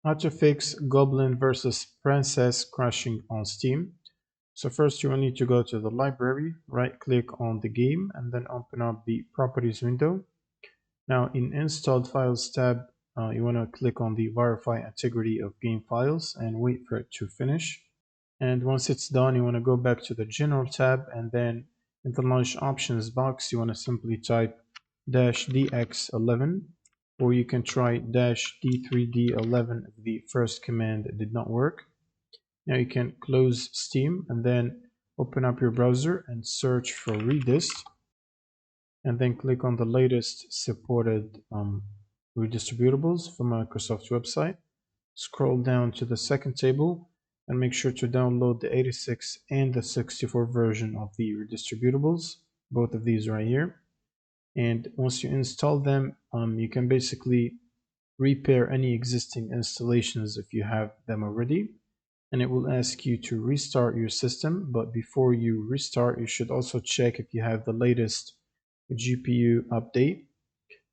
How to fix Goblin VS Princess crashing on Steam. So first you will need to go to the library, right click on the game and then open up the properties window. Now in installed files tab, you want to click on the verify integrity of game files and wait for it to finish. And once it's done, you want to go back to the general tab and then in the launch options box, you want to simply type -dx11, or you can try -d3d11 if the first command did not work. Now you can close Steam and then open up your browser and search for Redist, and then click on the latest supported redistributables from Microsoft's website. Scroll down to the second table and make sure to download the 86 and the 64 version of the redistributables, both of these right here. And once you install them, you can basically repair any existing installations if you have them already, and it will ask you to restart your system. But before you restart, you should also check if you have the latest GPU update.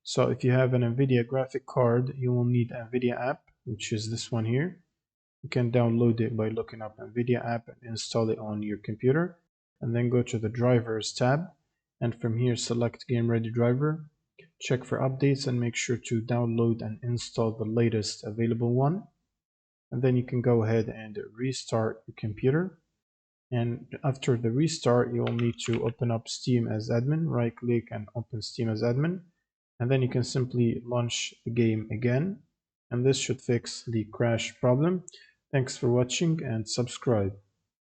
So if you have an NVIDIA graphic card, you will need NVIDIA app, which is this one here. You can download it by looking up NVIDIA app and install it on your computer, and then go to the drivers tab, and from here select game ready driver, check for updates and make sure to download and install the latest available one, and then you can go ahead and restart your computer. And after the restart, you will need to open up Steam as admin, right click and open Steam as admin, and then you can simply launch the game again, and this should fix the crash problem. Thanks for watching and subscribe.